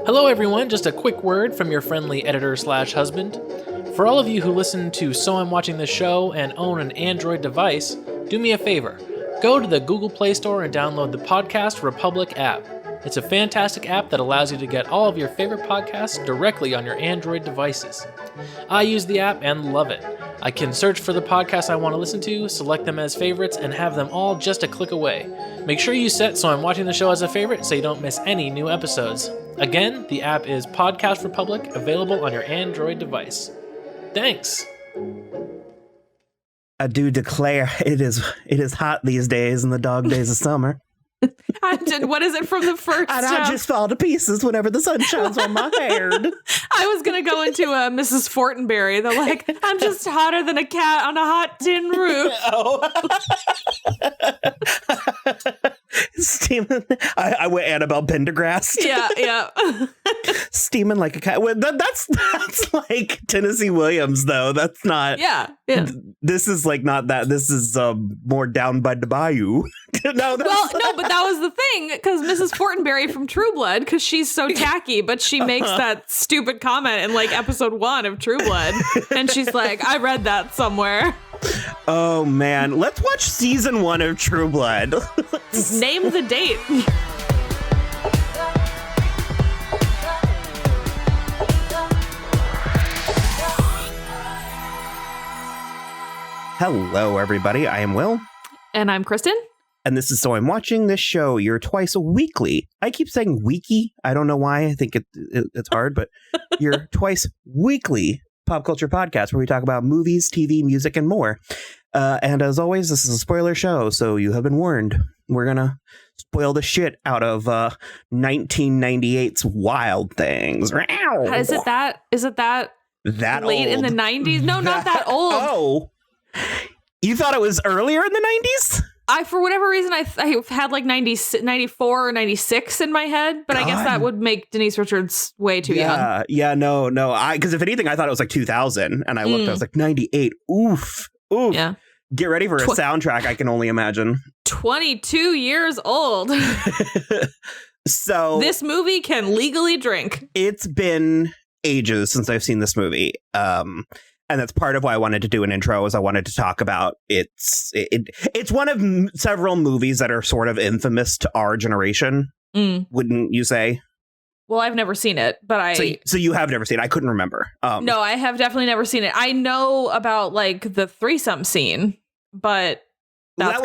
Hello everyone, just a quick word from your friendly editor/husband. For all of you who listen to So I'm Watching This Show and own an Android device, do me a favor. Go to the Google Play Store and download the Podcast Republic app. It's a fantastic app that allows you to get all of your favorite podcasts directly on your Android devices. I use the app and love it. I can search for the podcasts I want to listen to, select them as favorites, and have them all just a click away. Make sure you set So I'm Watching the Show as a favorite so you don't miss any new episodes. Again, the app is Podcast Republic, available on your Android device. Thanks! I do declare it is hot these days in the dog days of summer. What is it from the first? And I just fall to pieces whenever the sun shines on my hair. I was going to go into Mrs. Fortenberry. They're like, I'm just hotter than a cat on a hot tin roof. Steaming. I went Annabelle Pendergrass. Yeah. Steaming like a cat. Well, that's like Tennessee Williams, though. That's not. Yeah. This is like not that. This is more down by the bayou. No, but that was the thing, because Mrs. Fortenberry from True Blood, because she's so tacky, but she makes that stupid comment in like episode 1 of True Blood, and she's like, I read that somewhere. Oh man, let's watch season 1 of True Blood. Name the date. Hello, everybody. I am Will. And I'm Kristen. And this is So I'm Watching This Show, your twice weekly. I keep saying weeky. I don't know why. I think it's hard, but your twice weekly pop culture podcast where we talk about movies, TV, music, and more. And as always, this is a spoiler show, so you have been warned. We're going to spoil the shit out of 1998's Wild Things. Is it that late old? In the 90s? No, not that old. Oh, you thought it was earlier in the 90s? For whatever reason, I had like 94 or 96 in my head, but I guess that would make Denise Richards way too young. Yeah, no. Because if anything, I thought it was like 2000, and I looked, I was like 98. Oof. Yeah. Get ready for a soundtrack, I can only imagine. 22 years old. So this movie can legally drink. It's been ages since I've seen this movie. And that's part of why I wanted to do an intro, is I wanted to talk about it's one of several movies that are sort of infamous to our generation. Wouldn't you say? Well, I've never seen it, but So you have never seen it? I couldn't remember. No, I have definitely never seen it. I know about like the threesome scene, but that's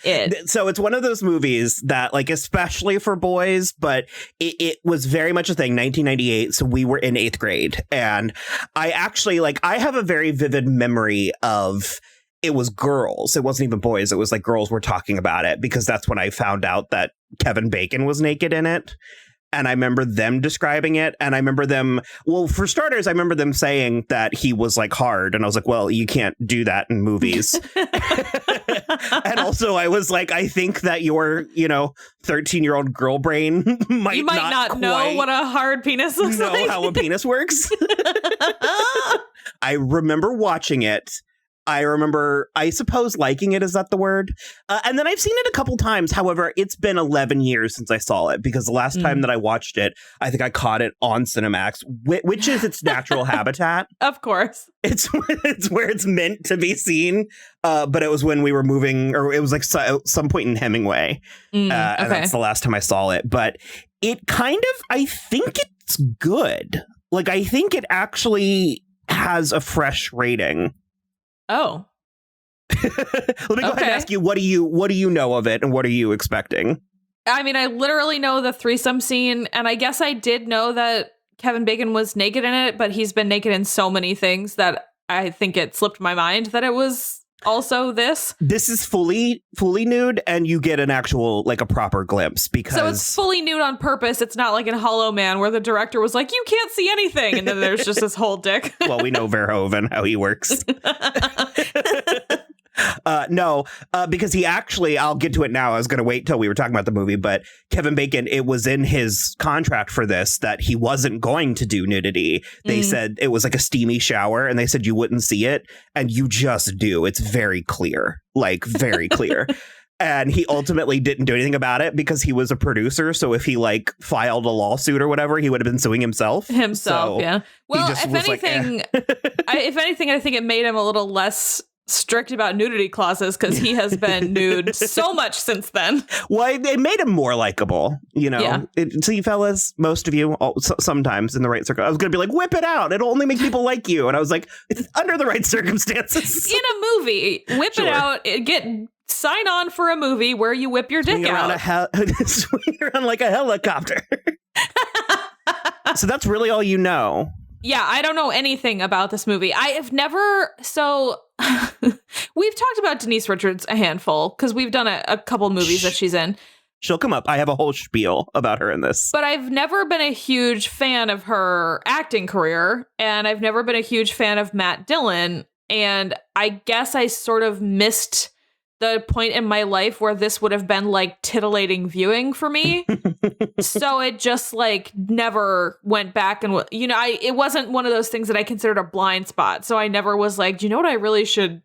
it. So it's one of those movies that, like, especially for boys, but it was very much a thing. 1998, so we were in 8th grade, and I actually I have a very vivid memory of it was girls. It wasn't even boys. It was like girls were talking about it, because that's when I found out that Kevin Bacon was naked in it. And I remember them describing it. And I remember them. Well, for starters, I remember them saying that he was like hard. And I was like, well, you can't do that in movies. And also, I was like, I think that your, 13-year-old girl brain might not know what a hard penis looks like. Know how a penis works. I remember watching it. I remember, I suppose, liking it. Is that the word? And then I've seen it a couple times. However, it's been 11 years since I saw it, because the last time that I watched it, I think I caught it on Cinemax, which is its natural habitat. Of course. It's where it's meant to be seen. But it was when we were moving, or it was like some point in Hemingway. And that's the last time I saw it. But it kind of, I think it's good. Like, I think it actually has a fresh rating. Oh. Let me go ahead and ask you, what do you know of it, and what are you expecting? I mean, I literally know the threesome scene, and I guess I did know that Kevin Bacon was naked in it, but he's been naked in so many things that I think it slipped my mind that it was also this. This is fully nude, and you get an actual, like, a proper glimpse, because so it's fully nude on purpose. It's not like in Hollow Man where the director was like, you can't see anything, and then there's just this whole dick. Well, we know Verhoeven, how he works. No, because he actually, I'll get to it now. I was going to wait till we were talking about the movie, but Kevin Bacon, it was in his contract for this that he wasn't going to do nudity. They said it was like a steamy shower, and they said you wouldn't see it, and you just do. It's very clear, like very clear. And he ultimately didn't do anything about it because he was a producer. So if he like filed a lawsuit or whatever, he would have been suing himself. So yeah. Well, if anything, I think it made him a little less strict about nudity clauses because he has been nude so much since then. Well, it made him more likable, you know. Yeah. See, fellas, most of you, sometimes in the right circle, I was going to be like, whip it out. It'll only make people like you. And I was like, it's under the right circumstances. In a movie, whip it out. Sign on for a movie where you whip your dick out. Swing around like a helicopter. So that's really all you know. Yeah, I don't know anything about this movie. I have never... So, we've talked about Denise Richards a handful, because we've done a couple movies that she's in. She'll come up. I have a whole spiel about her in this. But I've never been a huge fan of her acting career, and I've never been a huge fan of Matt Dillon, and I guess I sort of missed the point in my life where this would have been like titillating viewing for me. So it just like never went back and, you know, it wasn't one of those things that I considered a blind spot. So I never was like, do you know what I really should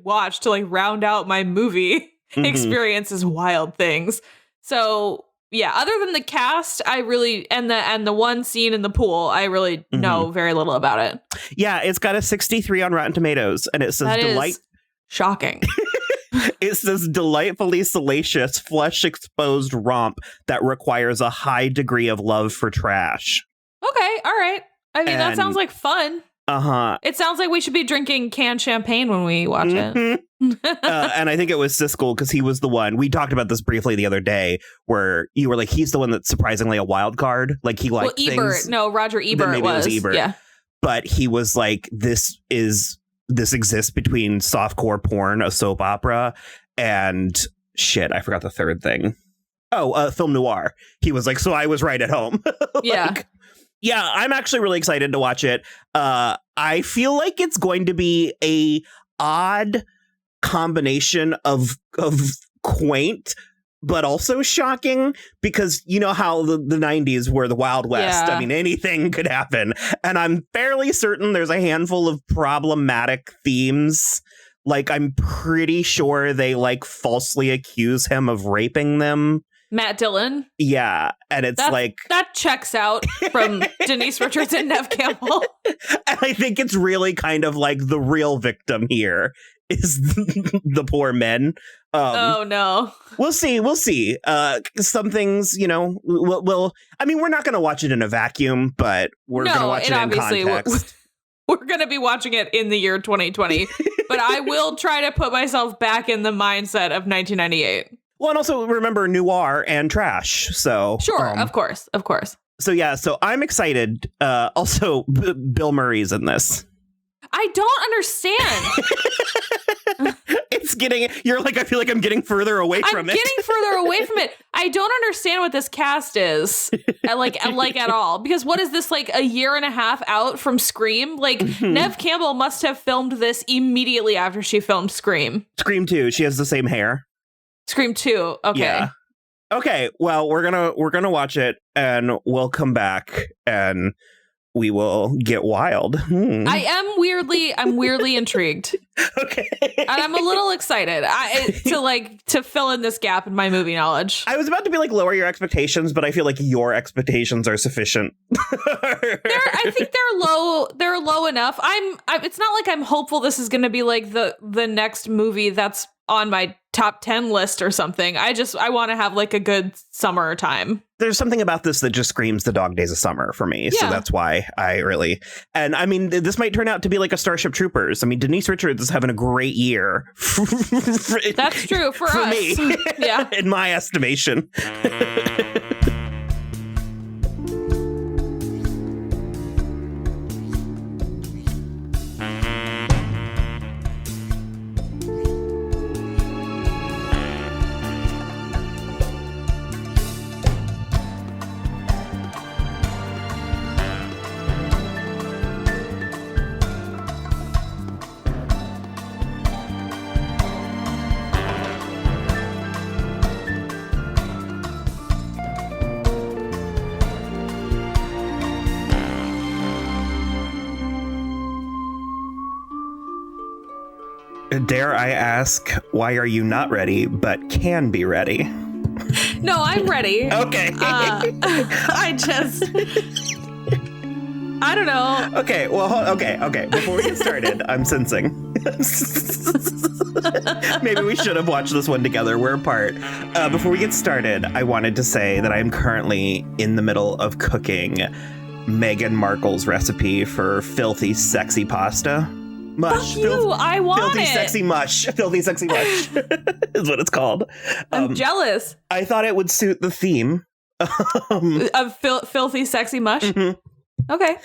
watch to like round out my movie experience is Wild Things. So yeah, other than the cast, I really, and the one scene in the pool, I really know very little about it. Yeah, it's got a 63 on Rotten Tomatoes, and it says that shocking. It says delightfully salacious, flesh-exposed romp that requires a high degree of love for trash. Okay, all right. I mean, that sounds like fun. Uh-huh. It sounds like we should be drinking canned champagne when we watch it. And I think it was Siskel, because he was the one. We talked about this briefly the other day, where you were like, he's the one that's surprisingly a wild card. Like, he liked Ebert. things. No, Roger Ebert maybe was. It was Ebert. Yeah. But he was like, this exists between softcore porn, a soap opera, and shit, I forgot the third thing. Oh, film noir. He was like, so I was right at home. Yeah, I'm actually really excited to watch it. I feel like it's going to be a odd combination of quaint, but also shocking, because you know how the 90s were the Wild West. Yeah. I mean, anything could happen. And I'm fairly certain there's a handful of problematic themes. Like, I'm pretty sure they like falsely accuse him of raping them. Matt Dillon. Yeah. And it's that checks out from Denise Richards and Nev Campbell. And I think it's really kind of like the real victim here is the poor men. Oh no. We'll see. Some things, you know, we'll I mean, we're not going to watch it in a vacuum, but we're going to watch it in context. We're going to be watching it in the year 2020, but I will try to put myself back in the mindset of 1998. Well, and also remember noir and trash. So sure, of course. So yeah, so I'm excited. Also, Bill Murray's in this. I don't understand. You're like, I feel like I'm getting further away from it. I'm getting further away from it. I don't understand what this cast is like at all. Because what is this, like a year and a half out from Scream? Like Nev Campbell must have filmed this immediately after she filmed Scream. Scream 2. She has the same hair. Scream 2. Okay. Yeah. Okay. Well, we're gonna watch it, and we'll come back and we will get wild. I'm weirdly intrigued. Okay. And I'm a little excited to fill in this gap in my movie knowledge. I was about to be like, lower your expectations, but I feel like your expectations are sufficient. I think they're low. They're low enough. It's not like I'm hopeful this is going to be like the next movie that's on my top 10 list or something. I want to have like a good summer time. There's something about this that just screams the dog days of summer for me. Yeah. So that's why and I mean, this might turn out to be like a Starship Troopers. I mean, Denise Richards is having a great year. That's true for us. Me. Yeah. In my estimation. dare I ask, why are you not ready, but can be ready? No, I'm ready. Okay. I don't know. Okay, well, okay. Before we get started, I'm sensing. Maybe we should have watched this one together. We're apart. Before we get started, I wanted to say that I'm currently in the middle of cooking Meghan Markle's recipe for filthy, sexy pasta. Mush. Fuck you, I want filthy, it. Sexy mush. Filthy, sexy mush is what it's called. I'm jealous. I thought it would suit the theme. Of filthy, sexy mush? Mm-hmm. Okay.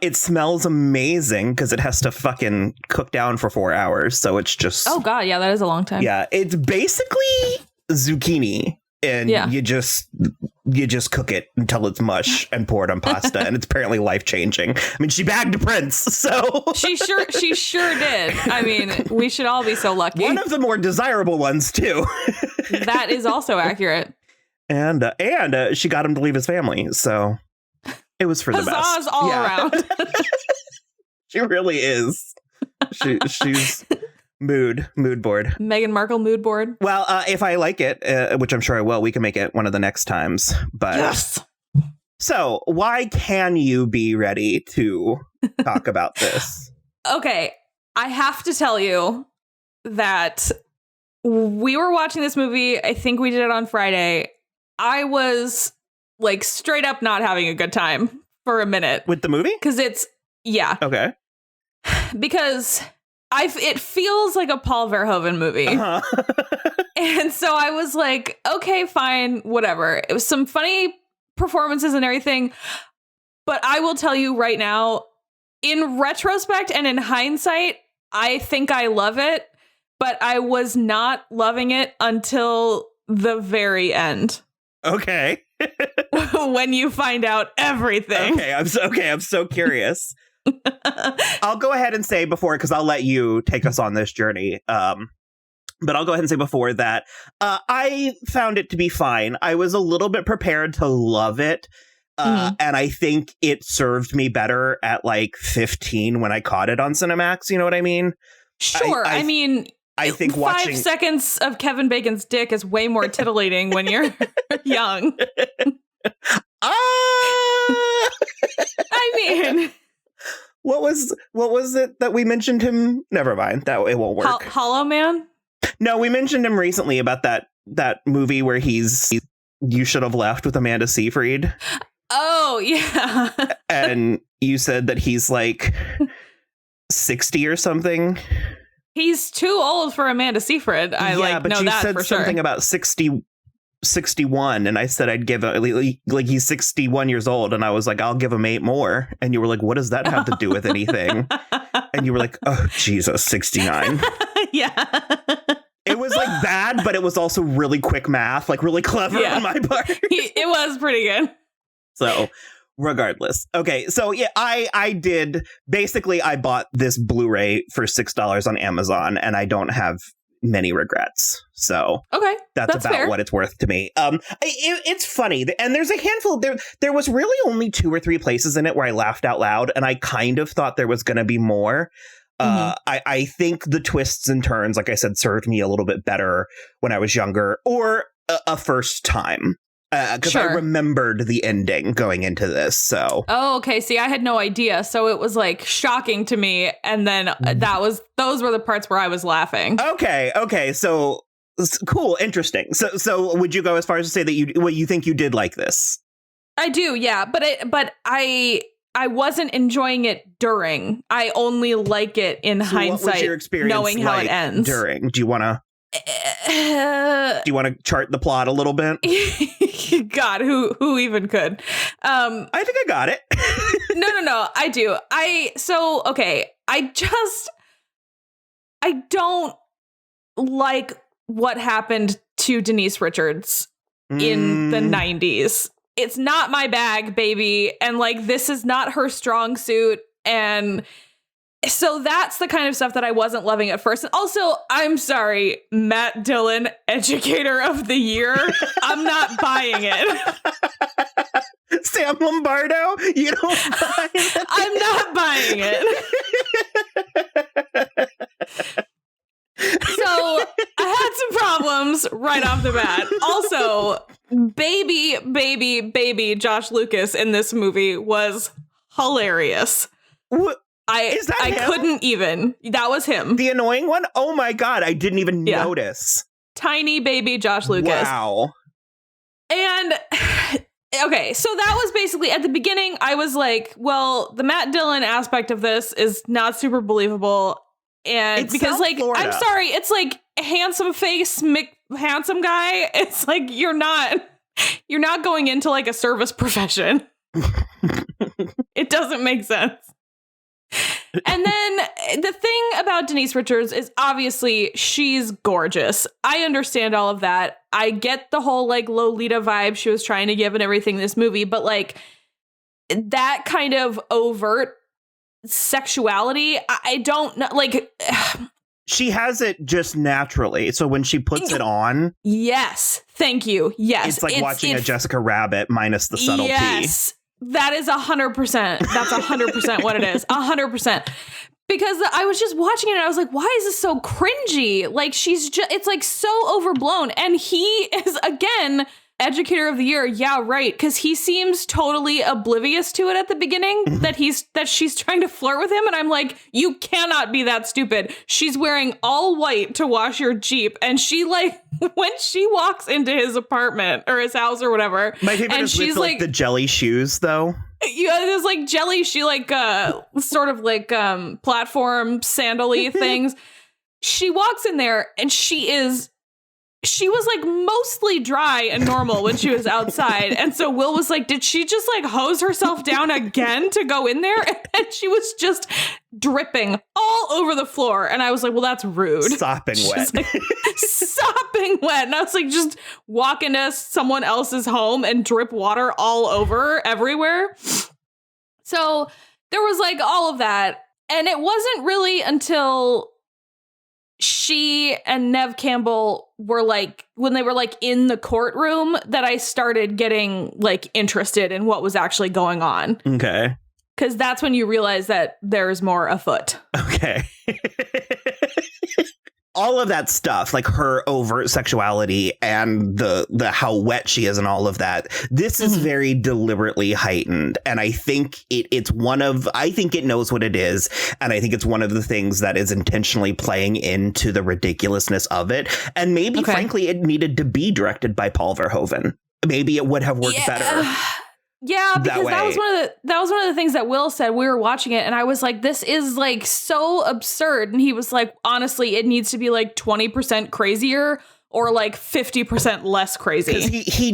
It smells amazing because it has to fucking cook down for 4 hours. So it's just... Oh, God. Yeah, that is a long time. Yeah, it's basically zucchini. And you just cook it until it's mush and pour it on pasta. And it's apparently life-changing. I mean, she bagged a prince, so... She sure did. I mean, we should all be so lucky. One of the more desirable ones, too. That is also accurate. And she got him to leave his family, so... It was for the best. Huzzahs all around. She really is. She's mood board. Meghan Markle mood board. Well, if I like it, which I'm sure I will, we can make it one of the next times. But yes. So why can you be ready to talk about this? Okay, I have to tell you that we were watching this movie. I think we did it on Friday. I was like straight up not having a good time for a minute. With the movie? Because it's, yeah. Okay. Because it feels like a Paul Verhoeven movie. Uh-huh. And so I was like, okay, fine, whatever. It was some funny performances and everything. But I will tell you right now, in retrospect and in hindsight, I think I love it. But I was not loving it until the very end. Okay. When you find out everything. Okay, I'm so curious. I'll go ahead and say before, because I'll let you take us on this journey. But I'll go ahead and say before that I found it to be fine. I was a little bit prepared to love it. And I think it served me better at like 15 when I caught it on Cinemax. You know what I mean? Sure. I mean, I think 5 seconds of Kevin Bacon's dick is way more titillating when you're young. I mean, what was it that we mentioned him? Never mind. That it won't work. Hollow Man? No, we mentioned him recently about that movie where he's You Should Have Left with Amanda Seyfried. Oh, yeah. And you said that he's like 60 or something. He's too old for Amanda Seyfried. I but know you that said for sure. something about 61, and I said I'd give like he's 61 years old, and I was like, I'll give him 8 more, and you were like, what does that have to do with anything? And you were like, oh Jesus, 69. Yeah. It was like bad, but it was also really quick math, like really clever on my part. It was pretty good. So regardless. Okay, so yeah, I did. Basically, I bought this Blu-ray for $6 on Amazon, and I don't have many regrets. So okay, that's about fair. what it's worth to me. It's funny, and there's a handful. There was really only 2 or 3 places in it where I laughed out loud, and I kind of thought there was going to be more. I think the twists and turns, like I said, served me a little bit better when I was younger, or a first time. Because I remembered the ending going into this, so. Oh, okay. See, I had no idea, so it was like shocking to me, and then those were the parts where I was laughing. Okay. So cool, interesting. So would you go as far as to say that you think you did like this? I do, yeah. But I wasn't enjoing it during. I only like it in hindsight. What was your experience knowing how it ends during? Do you want to? Do you want to chart the plot a little bit? God, who even could? I think I got it. No, I do. I don't like what happened to Denise Richards in the 90s. It's not my bag, baby. And like, this is not her strong suit. And so that's the kind of stuff that I wasn't loving at first. And also, I'm sorry, Matt Dillon, Educator of the Year. I'm not buying it. Sam Lombardo? You don't buy it? I'm not buying it. problems right off the bat. Also, baby Josh Lucas in this movie was hilarious. What? Is that him? Couldn't even. That was him. The annoying one? Oh my God, I didn't even notice. Tiny baby Josh Lucas. Wow. And okay, so that was basically at the beginning. I was like, well, the Matt Dillon aspect of this is not super believable. And it's because South like, Florida. I'm sorry, it's like handsome face, handsome guy. It's like you're not going into like a service profession. It doesn't make sense. And then the thing about Denise Richards is obviously she's gorgeous. I understand all of that. I get the whole like Lolita vibe she was trying to give and everything in this movie, but like that kind of overt sexuality, I don't know, like she has it just naturally. So when she puts it on, yes, thank you. Yes, it's like watching a Jessica Rabbit minus the subtlety. Yes. That is 100%. That's 100% what it is. 100%. Because I was just watching it and I was like, why is this so cringy? Like she's just, it's like so overblown. And he is, again, educator of the year. Yeah, right. Because he seems totally oblivious to it at the beginning that she's trying to flirt with him. And I'm like, you cannot be that stupid. She's wearing all white to wash your Jeep. And she like, when she walks into his apartment or his house or whatever. My favorite and is she's with like the jelly shoes though. Yeah, there's like jelly, she like sort of like platform sandal-y things. She walks in there and she was like mostly dry and normal when she was outside. And so Will was like, did she just like hose herself down again to go in there? And she was just dripping all over the floor. And I was like, well, that's rude. Sopping wet. Like, sopping wet. And I was like, just walk into someone else's home and drip water all over everywhere. So there was like all of that. And it wasn't really until she and Nev Campbell were like, when they were like in the courtroom, that I started getting like interested in what was actually going on. Okay. Because that's when you realize that there's more afoot. Okay. All of that stuff, like her overt sexuality and the how wet she is and all of that, this is very deliberately heightened. And I think I think it knows what it is. And I think it's one of the things that is intentionally playing into the ridiculousness of it. And maybe, frankly, it needed to be directed by Paul Verhoeven. Maybe it would have worked better. Yeah, because that was one of the things that Will said. We were watching it and I was like, this is like so absurd. And he was like, honestly, it needs to be like 20% crazier or like 50% less crazy. Because he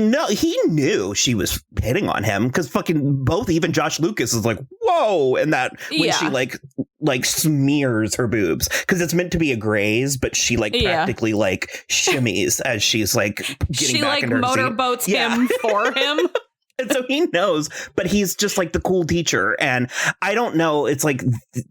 knew she was hitting on him, because fucking even Josh Lucas is like, whoa. And that when she like smears her boobs, because it's meant to be a graze, but she like practically like shimmies as she's like getting back into her seat. She like motorboats him for him. And so he knows, but he's just like the cool teacher. And I don't know. It's like,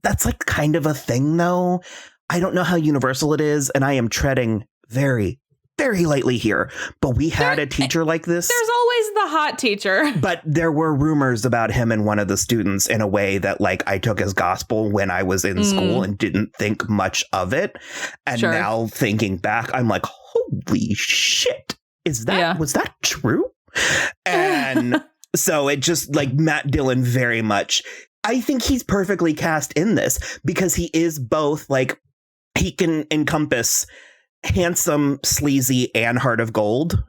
that's like kind of a thing, though. I don't know how universal it is. And I am treading very, very lightly here. But we had a teacher like this. There's always the hot teacher. But there were rumors about him and one of the students in a way that like I took as gospel when I was in school and didn't think much of it. And now thinking back, I'm like, holy shit. Was that true? And so it just like Matt Dillon very much, I think he's perfectly cast in this because he is both like, he can encompass handsome, sleazy, and heart of gold.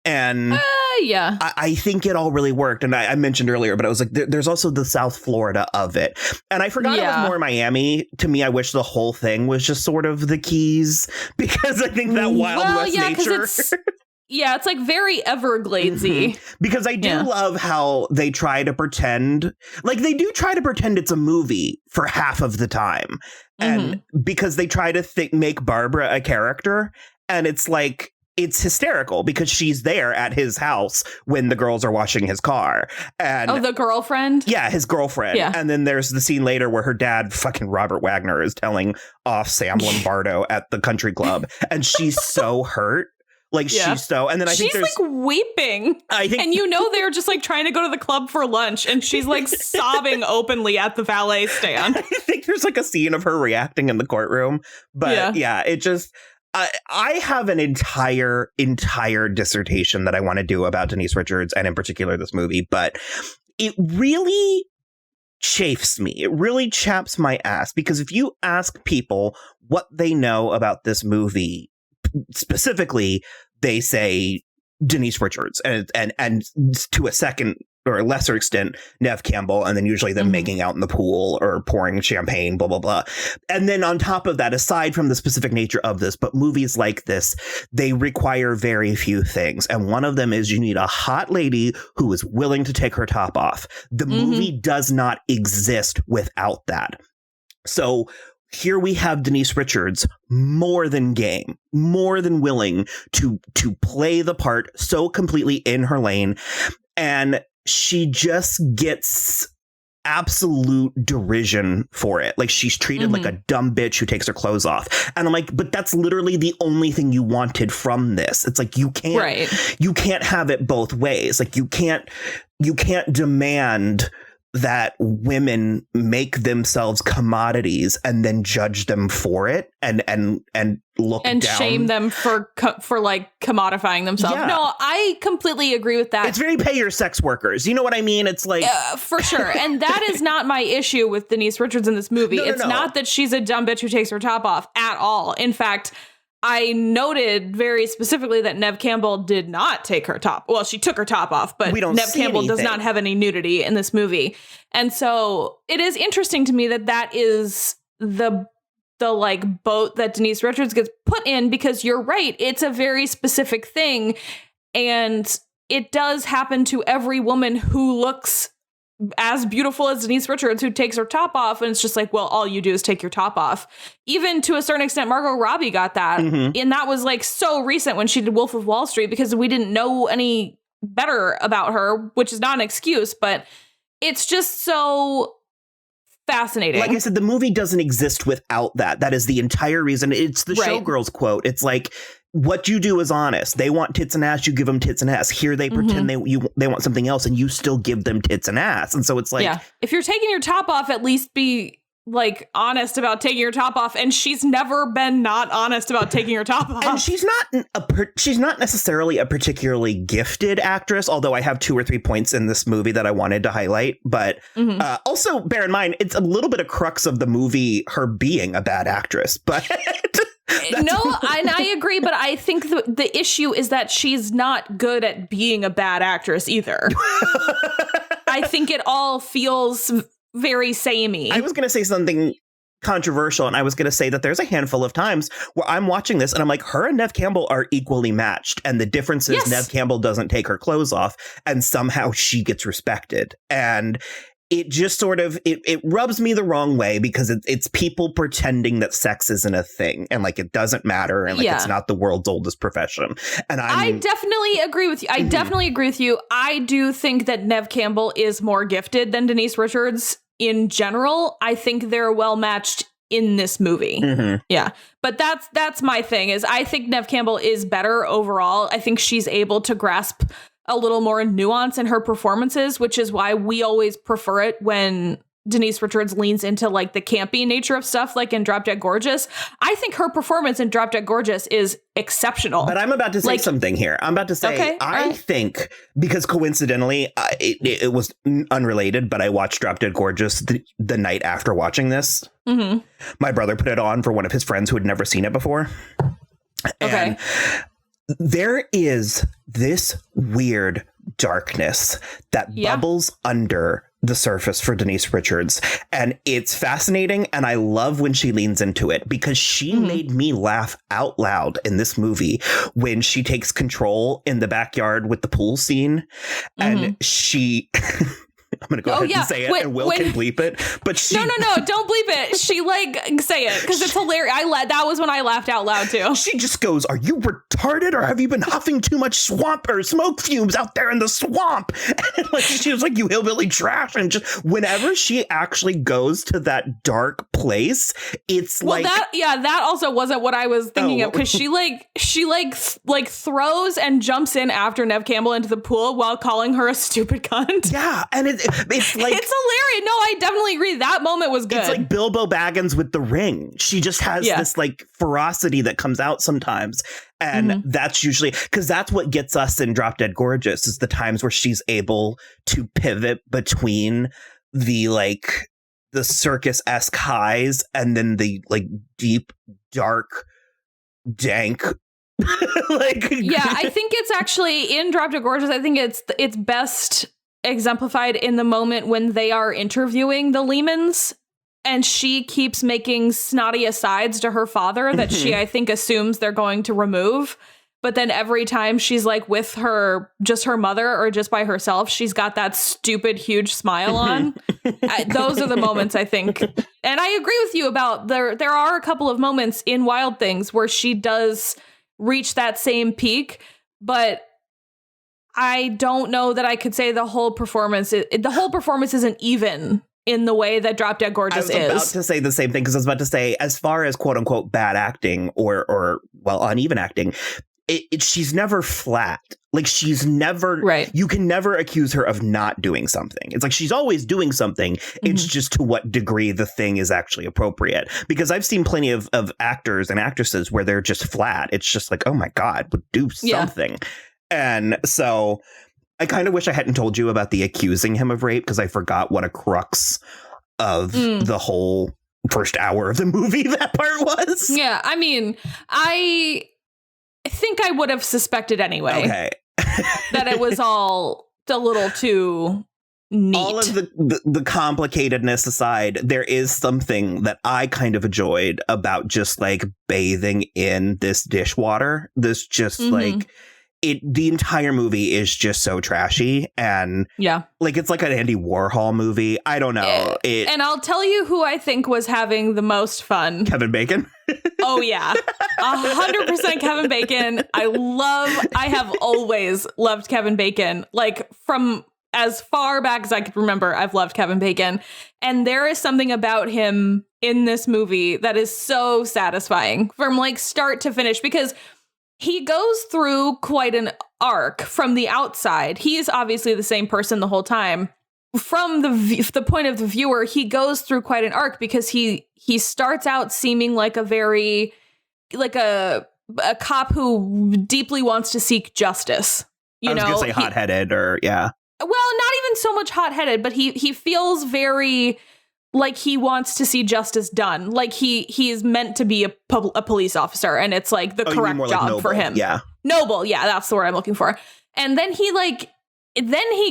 And I think it all really worked. And I mentioned earlier, but I was like, there's also the South Florida of it. And I forgot it was more Miami. To me, I wish the whole thing was just sort of the Keys, because I think that Wild West nature. Yeah, it's like very Evergladesy. Because I do love how they try to pretend, like they do try to pretend it's a movie for half of the time. And because they try to make Barbara a character, and it's like, it's hysterical because she's there at his house when the girls are washing his car. And the girlfriend? Yeah, his girlfriend. Yeah. And then there's the scene later where her dad, fucking Robert Wagner, is telling off Sam Lombardo at the country club. And she's so hurt. Like she's so, and then I think she's like weeping. And you know they're just like trying to go to the club for lunch, and she's like sobbing openly at the valet stand. I think there's like a scene of her reacting in the courtroom, but it just, I have an entire dissertation that I want to do about Denise Richards and in particular this movie, but it really chafes me. It really chaps my ass, because if you ask people what they know about this movie, specifically, they say Denise Richards and to a second or a lesser extent, Neve Campbell, and then usually them making out in the pool or pouring champagne, blah, blah, blah. And then on top of that, aside from the specific nature of this, but movies like this, they require very few things. And one of them is you need a hot lady who is willing to take her top off. The movie does not exist without that. So here we have Denise Richards more than game, more than willing to play the part so completely in her lane. And she just gets absolute derision for it. Like, she's treated like a dumb bitch who takes her clothes off. And I'm like, but that's literally the only thing you wanted from this. It's like, you can't have it both ways. Like, you can't demand that women make themselves commodities and then judge them for it and look and down. Shame them for like commodifying themselves. Yeah. No, I completely agree with that. It's very pay your sex workers. You know what I mean? It's like for sure. And that is not my issue with Denise Richards in this movie. It's not that she's a dumb bitch who takes her top off at all. In fact, I noted very specifically that Neve Campbell did not take her top. Well, she took her top off, but Neve Campbell does not have any nudity in this movie. And so it is interesting to me that is the like boat that Denise Richards gets put in, because you're right. It's a very specific thing. And it does happen to every woman who looks as beautiful as Denise Richards, who takes her top off, and it's just like, well, all you do is take your top off. Even to a certain extent, Margot Robbie got that. And that was like so recent when she did Wolf of Wall Street, because we didn't know any better about her, which is not an excuse, but it's just so fascinating. Like I said, the movie doesn't exist without that. That is the entire reason. It's the Showgirls quote. It's like, what you do is honest. They want tits and ass, you give them tits and ass. Here they pretend they want something else, and you still give them tits and ass. And so it's like, if you're taking your top off, at least be like honest about taking your top off. And she's never been not honest about taking her top off. And she's not necessarily a particularly gifted actress, although I have 2 or 3 points in this movie that I wanted to highlight. But also bear in mind, it's a little bit of crux of the movie, her being a bad actress. But and I agree, but I think the issue is that she's not good at being a bad actress either. I think it all feels very samey. I was going to say something controversial, and I was going to say that there's a handful of times where I'm watching this and I'm like, her and Neve Campbell are equally matched. And the difference is Neve Campbell doesn't take her clothes off, and somehow she gets respected. And it just sort of, it rubs me the wrong way, because it's people pretending that sex isn't a thing, and like it doesn't matter, and like it's not the world's oldest profession. And I definitely agree with you. I definitely agree with you. I do think that Neve Campbell is more gifted than Denise Richards in general. I think they're well matched in this movie. Yeah. But that's my thing, is I think Neve Campbell is better overall. I think she's able to grasp a little more nuance in her performances, which is why we always prefer it when Denise Richards leans into like the campy nature of stuff, like in Drop Dead Gorgeous. I think her performance in Drop Dead Gorgeous is exceptional. But I'm about to say something here. I'm about to say, I think, because coincidentally, it was unrelated, but I watched Drop Dead Gorgeous the night after watching this. My brother put it on for one of his friends who had never seen it before. And there is this weird darkness that bubbles under the surface for Denise Richards, and it's fascinating, and I love when she leans into it, because she made me laugh out loud in this movie when she takes control in the backyard with the pool scene, and she I'm going to go ahead and say it, and Will can bleep it. But she... No, don't bleep it. She, like, say it, because it's hilarious. That was when I laughed out loud, too. She just goes, "Are you retarded, or have you been huffing too much swamp or smoke fumes out there in the swamp?" And like, she was like, "You hillbilly trash." And just whenever she actually goes to that dark place, it's that also wasn't what I was thinking of, because she throws and jumps in after Neve Campbell into the pool while calling her a stupid cunt. Yeah, and it's like it's hilarious. No, I definitely agree. That moment was good. It's like Bilbo Baggins with the ring. She just has this like ferocity that comes out sometimes. And that's usually because that's what gets us in Drop Dead Gorgeous is the times where she's able to pivot between the like the circus-esque highs and then the like deep, dark, dank like I think it's actually in Drop Dead Gorgeous. I think it's best exemplified in the moment when they are interviewing the Lehmans and she keeps making snotty asides to her father that she, I think, assumes they're going to remove. But then every time she's like with her, just her mother or just by herself, she's got that stupid, huge smile on. Those are the moments, I think. And I agree with you about there are a couple of moments in Wild Things where she does reach that same peak. But I don't know that I could say the whole performance isn't even in the way that Drop Dead Gorgeous is. I was about to say the same thing because I was about to say, as far as quote unquote bad acting or uneven acting, she's never flat. Like she's never right. You can never accuse her of not doing something. It's like she's always doing something. It's just to what degree the thing is actually appropriate. Because I've seen plenty of actors and actresses where they're just flat. It's just like, oh my God, but do something. Yeah. And so I kind of wish I hadn't told you about the accusing him of rape because I forgot what a crux of the whole first hour of the movie that part was. Yeah, I mean, I think I would have suspected anyway. Okay. That it was all a little too neat. All of the complicatedness aside, there is something that I kind of enjoyed about just like bathing in this dishwater. This just like... the entire movie is just so trashy and like it's like an Andy Warhol movie. I don't know. And I'll tell you who I think was having the most fun. Kevin Bacon. Oh yeah, 100% Kevin Bacon. I have always loved Kevin Bacon. Like from as far back as I could remember, I've loved Kevin Bacon. And there is something about him in this movie that is so satisfying from like start to finish because he goes through quite an arc from the outside. He is obviously the same person the whole time. From the point of the viewer, he goes through quite an arc because he starts out seeming like a cop who deeply wants to seek justice. I was going to say hot-headed or yeah. Well, not even so much hot-headed, but he feels very like he wants to see justice done. Like he is meant to be a police officer and it's like the correct job like for him. Yeah. Noble. Yeah, that's the word I'm looking for. And then he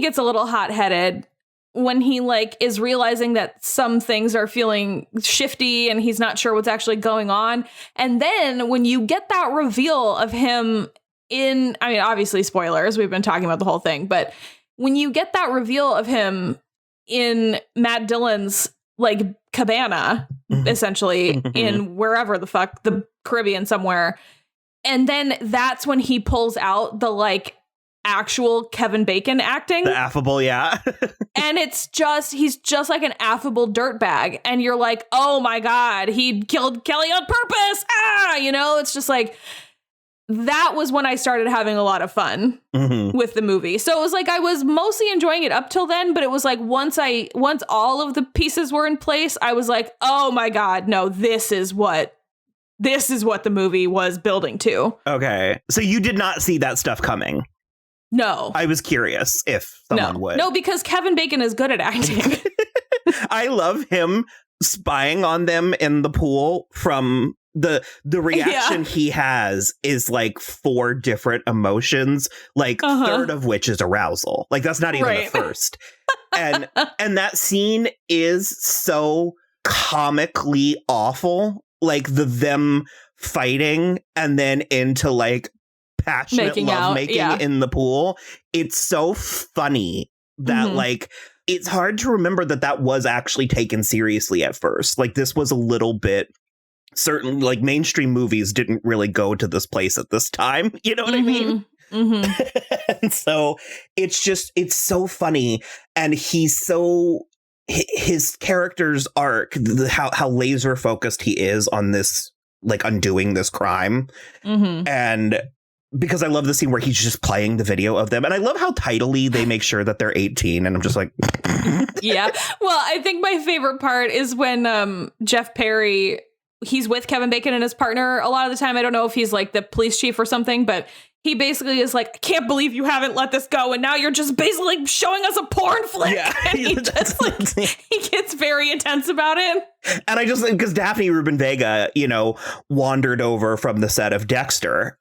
gets a little hot-headed when he like is realizing that some things are feeling shifty and he's not sure what's actually going on. And then when you get that reveal of him obviously spoilers, we've been talking about the whole thing, but when you get that reveal of him in Matt Dillon's like cabana, essentially in wherever the fuck, the Caribbean somewhere. And then that's when he pulls out the like actual Kevin Bacon acting. The affable, yeah. And he's just like an affable dirtbag. And you're like, oh my God, he killed Kelly on purpose. It's just like, that was when I started having a lot of fun with the movie. So it was like I was mostly enjoying it up till then, but it was like once all of the pieces were in place, I was like, oh my God, no, this is what the movie was building to. Okay. So you did not see that stuff coming? No. I was curious if someone would. No, because Kevin Bacon is good at acting. I love him spying on them in the pool from... The reaction he has is like 4 different emotions, like third of which is arousal. Like that's not even the first. And that scene is so comically awful. Like them fighting and then into like passionate lovemaking in the pool. It's so funny that like it's hard to remember that was actually taken seriously at first. Like this was a little bit certain like mainstream movies didn't really go to this place at this time. You know what I mean? And so it's so funny. And his character's arc, how laser focused he is on this, like undoing this crime. And because I love the scene where he's just playing the video of them. And I love how tidily they make sure that they're 18. And I'm just like, Yeah. Well, I think my favorite part is when Jeff Perry, he's with Kevin Bacon and his partner a lot of the time. I don't know if he's like the police chief or something, but he basically is like, I can't believe you haven't let this go. And now you're just basically like showing us a porn flick. Yeah. And he just like, he gets very intense about it. And I just, because Daphne Rubin Vega, you know, wandered over from the set of Dexter.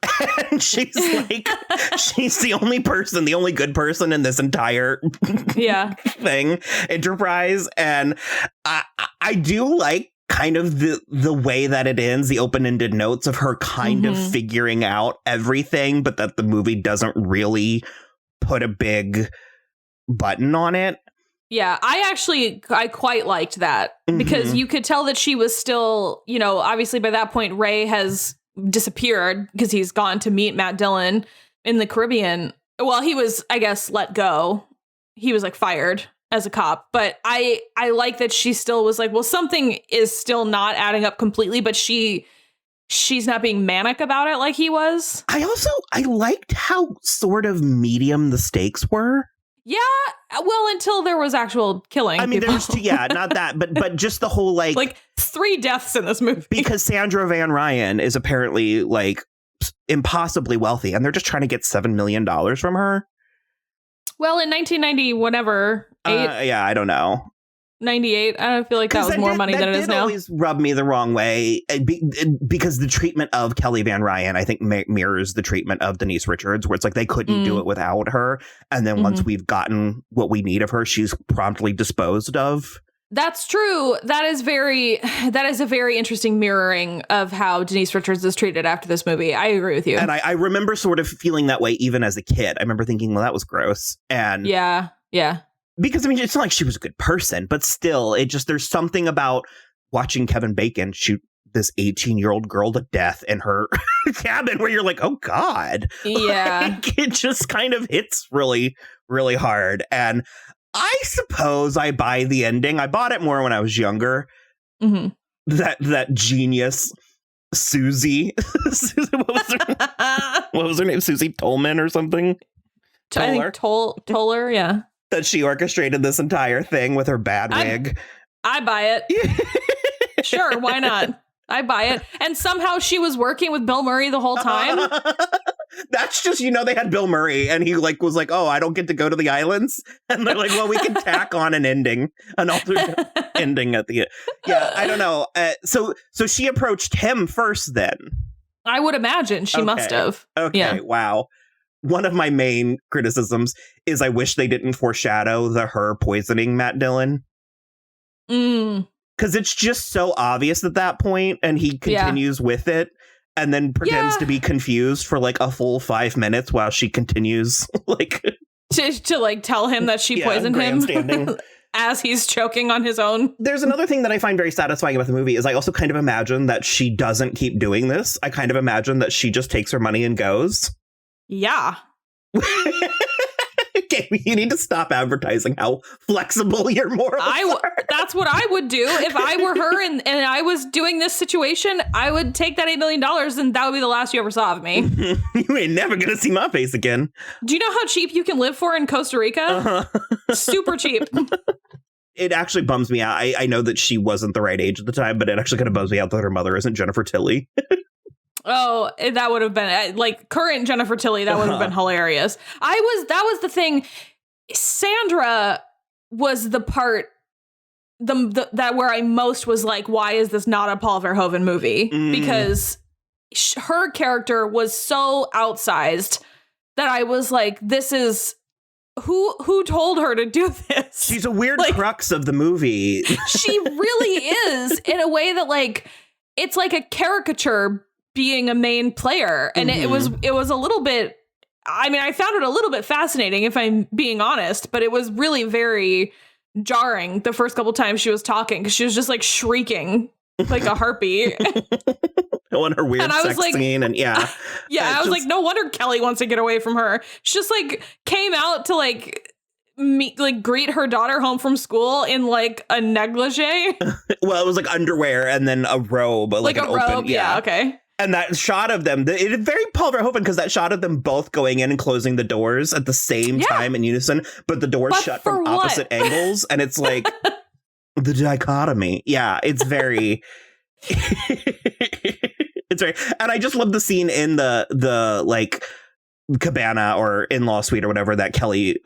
And she's like, she's the only person, the only good person in this entire thing, enterprise. And I do like kind of the way that it ends, the open-ended notes of her kind of figuring out everything, but that the movie doesn't really put a big button on it. Yeah, I quite liked that because you could tell that she was still, you know, obviously by that point, Ray has disappeared because he's gone to meet Matt Dillon in the Caribbean. Well, he was, I guess, let go. He was like fired as a cop. But I like that she still was like, well, something is still not adding up completely, but she's not being manic about it like he was. I liked how sort of medium the stakes were. Yeah, well, until there was actual killing. I mean, there's not that, but just the whole like 3 deaths in this movie. Because Sandra Van Ryan is apparently like impossibly wealthy, and they're just trying to get $7 million from her. Well, in 1990, whatever, I don't know. 98. I don't feel like that was more money than it is now. That always rubbed me the wrong way because the treatment of Kelly Van Ryan, I think, mirrors the treatment of Denise Richards, where it's like they couldn't do it without her. And then once we've gotten what we need of her, she's promptly disposed of. That's true. That is a very interesting mirroring of how Denise Richards is treated after this movie. I agree with you. And I remember sort of feeling that way even as a kid. I remember thinking, well, that was gross. And yeah. Because, I mean, it's not like she was a good person, but still, there's something about watching Kevin Bacon shoot this 18-year-old girl to death in her cabin where you're like, oh, God. Yeah. Like, it just kind of hits really, really hard. And I suppose I buy the ending. I bought it more when I was younger. Mm-hmm. That genius Susie. What was her name? Susie Tolman or something? Toller? I think Toller, yeah. That she orchestrated this entire thing with her bad wig. I buy it. Sure, why not? I buy it. And somehow she was working with Bill Murray the whole time. That's just, they had Bill Murray and he was like, oh, I don't get to go to the islands. And they're like, well, we can tack on an alternate ending at the end. Yeah, I don't know. So she approached him first then. I would imagine she must have. Okay, yeah. Wow. One of my main criticisms is I wish they didn't foreshadow her poisoning Matt Dillon. Because it's just so obvious at that point, and he continues with it, and then pretends to be confused for like a full 5 minutes while she continues to tell him that she poisoned him as he's choking on his own. There's another thing that I find very satisfying about the movie is I also kind of imagine that she doesn't keep doing this. I kind of imagine that she just takes her money and goes. Yeah. Okay, you need to stop advertising how flexible your morals are. That's what I would do if I were her and I was doing this situation. I would take that $8 million and that would be the last you ever saw of me. You ain't never gonna see my face again. Do you know how cheap you can live for in Costa Rica? Uh-huh. Super cheap. It actually bums me out. I know that she wasn't the right age at the time, but it actually kind of bums me out that her mother isn't Jennifer Tilly. Oh, that would have been current Jennifer Tilly. That would have been hilarious. That was the thing. Sandra was the part that where I most was like, why is this not a Paul Verhoeven movie? Because her character was so outsized that I was like, this is who told her to do this? She's a weird crux of the movie. She really is, in a way that it's like a caricature being a main player. And it was a little bit, I mean, I found it a little bit fascinating if I'm being honest, but it was really very jarring the first couple times she was talking because she was just shrieking like a harpy. On her weird sex scene and yeah. I was like, no wonder Kelly wants to get away from her. She just came out to greet her daughter home from school in a negligee. Well, it was underwear and then a robe, an open, robe. Yeah, okay. And that shot of them, it very Paul Verhoeven, because that shot of them both going in and closing the doors at the same time in unison, but the doors shut from opposite angles. And it's like the dichotomy. Yeah, it's very... it's very... And I just love the scene in the like cabana or in-law suite or whatever that Kelly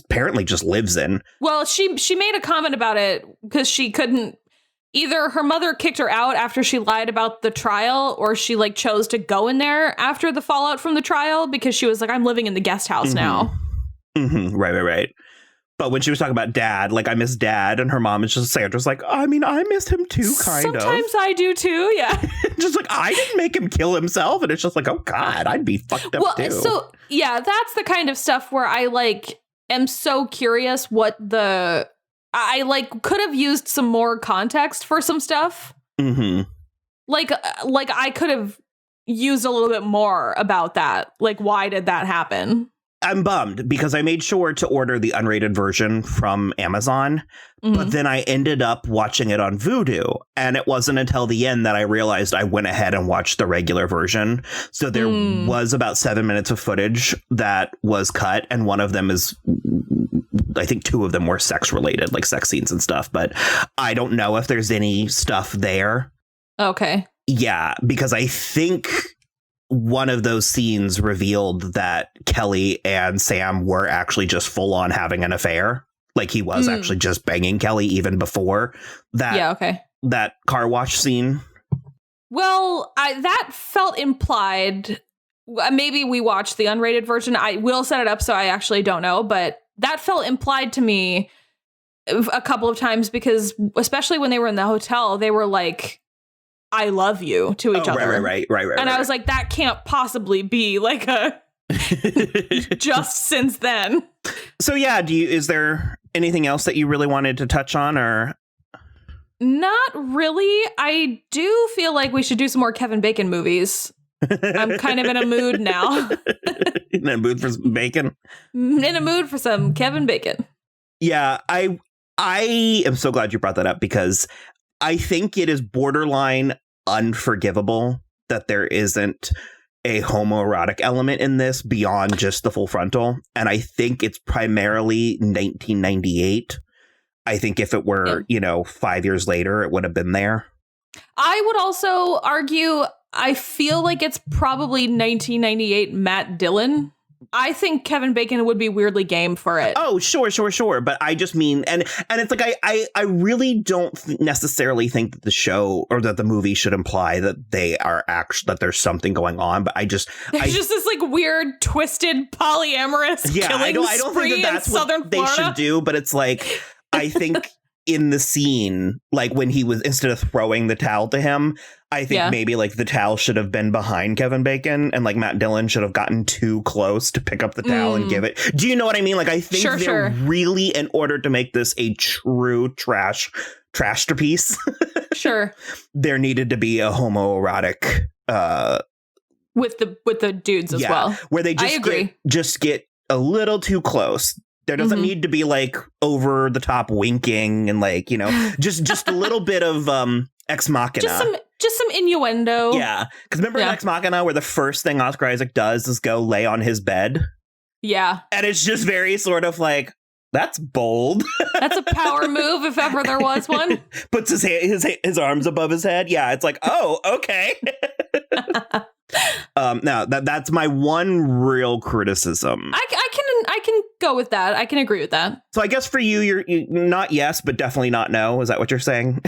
apparently just lives in. Well, she made a comment about it because she couldn't... Either her mother kicked her out after she lied about the trial, or she like chose to go in there after the fallout from the trial because she was like, I'm living in the guest house now. Right. But when she was talking about dad, like, I miss dad, and her mom is just, Sandra's like, I mean, I missed him too, kind of. Sometimes I do too, yeah. Just like, I didn't make him kill himself, and it's just like, oh God, I'd be fucked up too. So yeah, that's the kind of stuff where I like am so curious what I like could have used some more context for some stuff. Like I could have used a little bit more about that. Like, why did that happen? I'm bummed because I made sure to order the unrated version from Amazon, but then I ended up watching it on Vudu, and it wasn't until the end that I realized I went ahead and watched the regular version. So there was about 7 minutes of footage that was cut, and one of them is, I think 2 of them were sex related, like sex scenes and stuff, but I don't know if there's any stuff there. Okay. Yeah, because I think one of those scenes revealed that Kelly and Sam were actually just full on having an affair. Like, he was actually just banging Kelly even before that. That car wash scene. Well, that felt implied. Maybe we watched the unrated version. I will set it up so I actually don't know, but that felt implied to me a couple of times because, especially when they were in the hotel, they were like, I love you to each other. Right. And I was like, that can't possibly be like a just since then. So yeah, is there anything else that you really wanted to touch on, or? Not really. I do feel like we should do some more Kevin Bacon movies. I'm kind of in a mood now. In a mood for some bacon? In a mood for some Kevin Bacon. Yeah, I am so glad you brought that up because I think it is borderline unforgivable that there isn't a homoerotic element in this beyond just the full frontal. And I think it's primarily 1998. I think if it were, 5 years later, it would have been there. I would also argue, I feel like it's probably 1998 Matt Dillon. I think Kevin Bacon would be weirdly game for it. Oh, sure. But I just mean, and it's like, I really don't necessarily think that the show or that the movie should imply that they are actually, that there's something going on. But there's just this like weird, twisted, polyamorous killing I don't think that's what they should do. But it's like, I think in the scene, like when he was, instead of throwing the towel to him, I think maybe like the towel should have been behind Kevin Bacon, and like Matt Dillon should have gotten too close to pick up the towel and give it. Do you know what I mean? Like, I think they're really, in order to make this a true trashterpiece, sure, there needed to be a homoerotic with the dudes as well, where they just get a little too close. There doesn't need to be like over the top winking and like, just a little bit of ex machina. Just some innuendo. Yeah. Because remember in Ex Machina where the first thing Oscar Isaac does is go lay on his bed? Yeah. And it's just very sort of like, that's bold. That's a power move if ever there was one. Puts his arms above his head. Yeah. It's like, oh, okay. Now that's my one real criticism. I can go with that. I can agree with that. So I guess for you're not yes, but definitely not no. Is that what you're saying?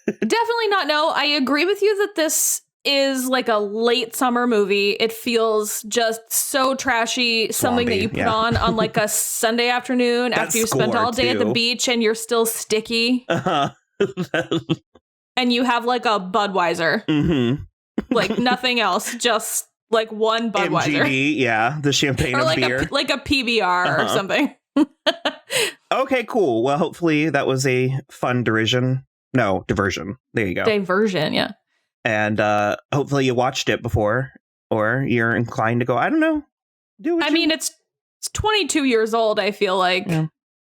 Definitely not no. I agree with you that this is like a late summer movie. It feels just so trashy. Something that you put on like a Sunday afternoon after you spent all day at the beach and you're still sticky. And you have like a Budweiser. Like nothing else. Just like one Budweiser. MGD, the champagne or of like beer. Like a PBR or something. Okay, cool. Well, hopefully that was a fun diversion. There you go. Diversion, yeah. And hopefully you watched it before, or you're inclined to go, I don't know. Mean, it's 22 years old, I feel like. Yeah.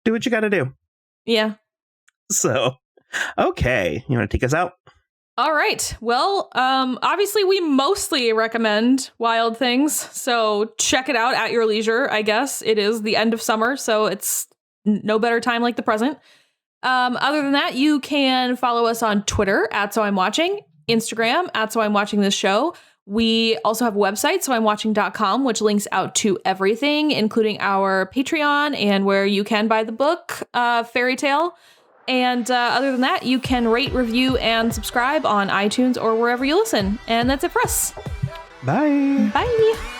Do what you got to do. Yeah. So, okay. You want to take us out? All right. Well, obviously we mostly recommend Wild Things, so check it out at your leisure, I guess. It is the end of summer, so it's no better time like the present. Other than that, you can follow us on Twitter at So I'm Watching, Instagram at So I'm Watching This Show. We also have a website, soimwatching.com, which links out to everything, including our Patreon and where you can buy the book, Fairy Tale. And other than that, you can rate, review, and subscribe on iTunes or wherever you listen. And that's it for us. Bye. Bye.